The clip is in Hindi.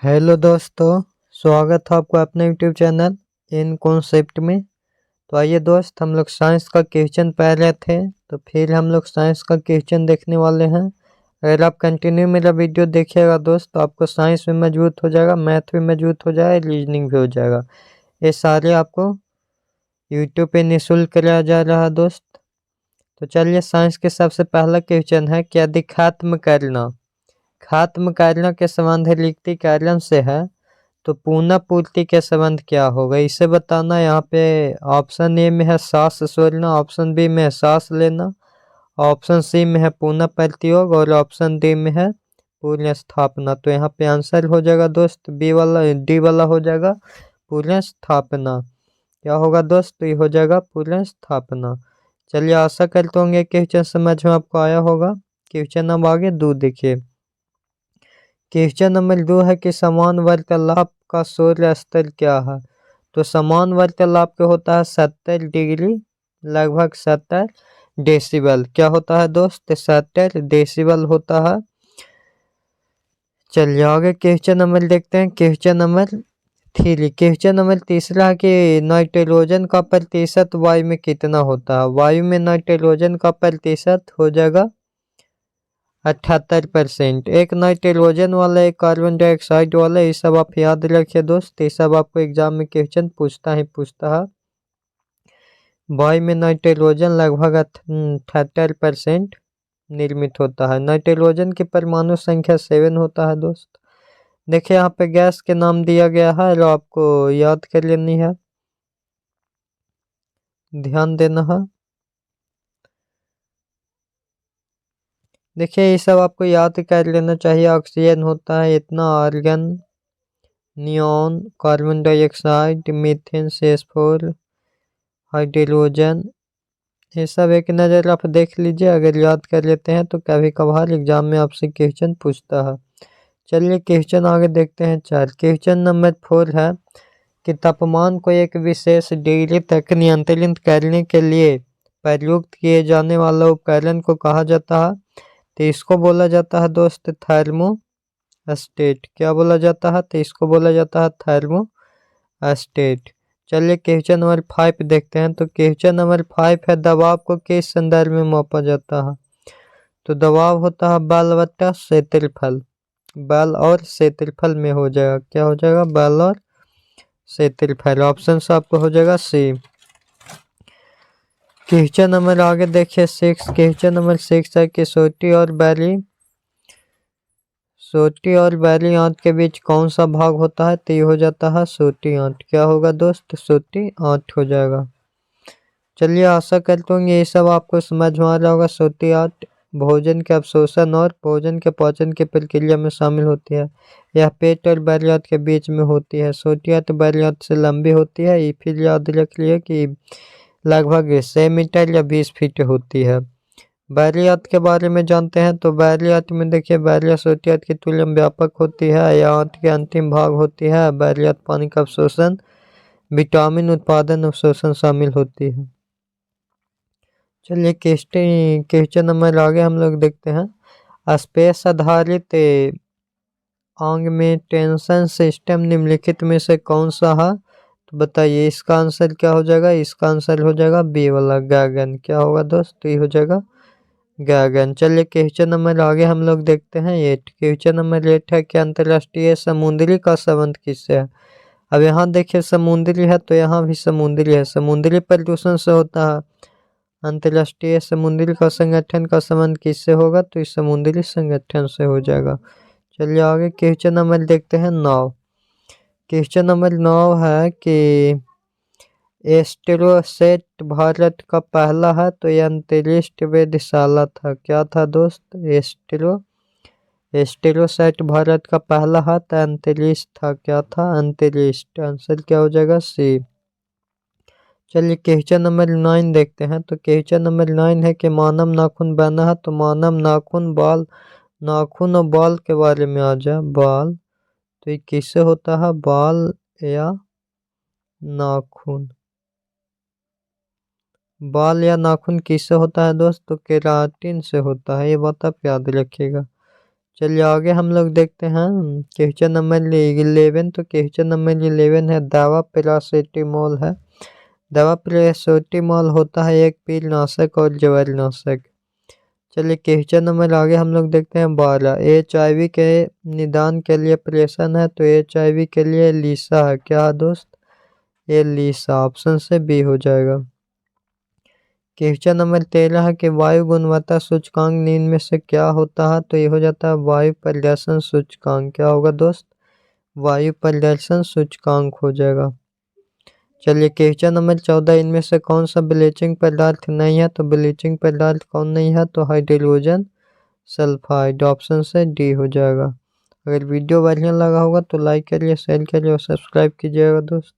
हेलो दोस्तों, स्वागत है आपका अपने यूट्यूब चैनल इन कॉन्सेप्ट में। तो आइए दोस्त, हम लोग साइंस का क्वेश्चन पढ़ रहे थे, तो फिर हम लोग साइंस का क्वेश्चन देखने वाले हैं। अगर आप कंटिन्यू मेरा वीडियो देखिएगा दोस्त, तो आपको साइंस भी मजबूत हो जाएगा, मैथ भी मजबूत हो जाएगा, रीजनिंग भी हो जाएगा। ये सारे आपको यूट्यूब पे निःशुल्क कराया जा रहा है दोस्त। तो चलिए, साइंस के सबसे पहला क्वेश्चन है कि यदि खात्म करना के संबंध रिक्ति कारण से है तो पुनः पूर्ति के संबंध क्या होगा, इसे बताना। यहाँ पे ऑप्शन ए में है सांस छोड़ना, ऑप्शन बी में है सांस लेना, ऑप्शन सी में है पुनः प्रतियोग और ऑप्शन डी में है पुनः स्थापना। तो यहाँ पे आंसर हो जाएगा दोस्त डी वाला हो जाएगा पुनः स्थापना। क्या होगा दोस्त? तो ये हो जाएगा पुनः स्थापना। चलिए, आशा करते होंगे क्वेश्चन समझ में आपको आया होगा। क्वेश्चन अब आगे 2 देखिए। क्वेश्चन नंबर 2 है कि समान वार्तालाप का सूर्य स्तर क्या है। तो समान वार्तालाप के होता है 70 डिग्री, लगभग 70 डेसिबल। क्या होता है दोस्त? 70 डेसिबल होता है। चलिए आगे क्वेश्चन नंबर देखते हैं। क्वेश्चन नंबर 3, क्वेश्चन नंबर तीसरा है कि नाइट्रोजन का प्रतिशत वायु में कितना होता है। वायु में नाइट्रोजन का प्रतिशत हो जाएगा 78%। एक नाइट्रोजन वाला, एक कार्बन डाइऑक्साइड वाला, ये सब आप याद रखिए दोस्त, ये सब आपको एग्जाम में क्वेश्चन पूछता है। वायु में नाइट्रोजन लगभग 78% निर्मित होता है। नाइट्रोजन की परमाणु संख्या 7 होता है दोस्त। देखिए यहाँ पे गैस के नाम दिया गया है, जो आपको याद कर लेनी है, ध्यान देना है। देखिए ये सब आपको याद कर लेना चाहिए। ऑक्सीजन होता है इतना, argon, neon, carbon dioxide, methane, C4, hydrogen, ये सब एक नज़र आप देख लीजिए। अगर याद कर लेते हैं तो कभी कभार एग्जाम में आपसे क्वेश्चन पूछता है। चलिए क्वेश्चन आगे देखते हैं। 4, क्वेश्चन नंबर 4 है कि तापमान को एक विशेष डिग्री तक नियंत्रित करने के लिए प्रयुक्त किए जाने वाला उपकरण को कहा जाता है। तो इसको बोला जाता है दोस्त थर्मोस्टेट। क्या बोला जाता है? तो इसको बोला जाता है थर्मोस्टेट। चलिए क्वेश्चन नंबर 5 देखते हैं। तो क्वेश्चन नंबर 5 है दबाव को किस संदर्भ में मापा जाता है। तो दबाव होता है बल बटा क्षेत्रफल। बल और क्षेत्रफल में हो जाएगा। क्या हो जाएगा? बल और क्षेत्रफल। ऑप्शन आपको हो जाएगा सी। क्वेश्चन नंबर आगे देखिए 6। क्वेश्चन नंबर 6 है कि सोटी और बैली आंत के बीच कौन सा भाग होता है। तो ये हो जाता है सोटी आंत। क्या होगा दोस्त? सोटी आंत हो जाएगा। चलिए आशा करता हूँ ये सब आपको समझ में आ रहा होगा। सोटी आंत भोजन के अवशोषण और भोजन के पाचन की प्रक्रिया में शामिल होती है। यह पेट और बैली आंत के बीच में होती है। सोटी आंत बैली आंत से लंबी होती है। ये फिर याद रख लिया कि लगभग 6 मीटर या 20 फीट होती है। बैरियत के बारे में जानते हैं। तो बैरियत में देखिए, बैरियत सोटियत की तुलना में व्यापक होती है। यह आंत के अंतिम भाग होती है। बैरियत पानी का अवशोषण, विटामिन उत्पादन, अवशोषण शामिल होती है। चलिए क्वेश्चन नंबर आगे हम लोग देखते हैं। स्पेस आधारित ऑगमेंटेशन सिस्टम निम्नलिखित में से कौन सा है। तो बताइए इसका आंसर क्या हो जाएगा। इसका आंसर हो जाएगा बी वाला, गगन। क्या होगा दोस्त? तो ये हो जाएगा गगन। चलिए क्वेश्चन नंबर आगे हम लोग देखते हैं 8। क्वेश्चन नंबर 8 है कि अंतर्राष्ट्रीय समुद्री का संबंध किससे है। अब यहाँ देखिए समुद्री है तो यहाँ भी समुद्री है। समुद्री प्रदूषण से होता है। अंतर्राष्ट्रीय समुद्री का संगठन का संबंध किससे होगा। तो इस समुद्री संगठन से हो जाएगा। चलिए आगे क्वेश्चन नंबर देखते हैं 9। क्वेश्चन नंबर 9 है कि एस्ट्रोसेट भारत का पहला है। तो यह अंतरिक्ष वेधशाला था। क्या था दोस्त? एस्ट्रोसेट भारत का पहला है तो अंतरिक्ष था। क्या था? अंतरिक्ष। आंसर क्या हो जाएगा? सी। चलिए क्वेश्चन नंबर 9 देखते हैं। तो क्वेश्चन नंबर 9 है कि मानव नाखून बना है। तो मानव नाखून, बाल, नाखून और बाल के बारे में आ जाए। बाल, तो ये किससे होता है? बाल या नाखून। बाल या नाखून किससे होता है दोस्त? तो केराटिन से होता है। ये बात आप याद रखिएगा। चलिए आगे हम लोग देखते हैं क्वेश्चन नंबर 11। तो क्वेश्चन नंबर 11 है दवा पैरासिटामोल है। दवा पैरासिटामोल होता है एक कीटनाशक और जहरनाशक। चलिए क्वेश्चन नंबर आगे हम लोग देखते हैं 12। HIV के निदान के लिए ऑपरेशन है। तो HIV के लिए लीसा है। क्या है दोस्त? ये लीसा। ऑप्शन से बी हो जाएगा। क्वेश्चन नंबर 13 है कि वायु गुणवत्ता सूचकांक निम्न में से क्या होता है? तो ये हो जाता है वायु प्रदर्शन सूचकांक। क्या होगा दोस्त? वायु प्रदर्शन सूचकांक हो जाएगा। चलिए क्वेश्चन नंबर 14। इनमें से कौन सा ब्लीचिंग पदार्थ नहीं है? तो ब्लीचिंग पदार्थ कौन नहीं है? तो हाइड्रोजन सल्फाइड। ऑप्शन से डी हो जाएगा। अगर वीडियो बढ़िया लगा होगा तो लाइक करिए, शेयर करिए और सब्सक्राइब कीजिएगा दोस्त।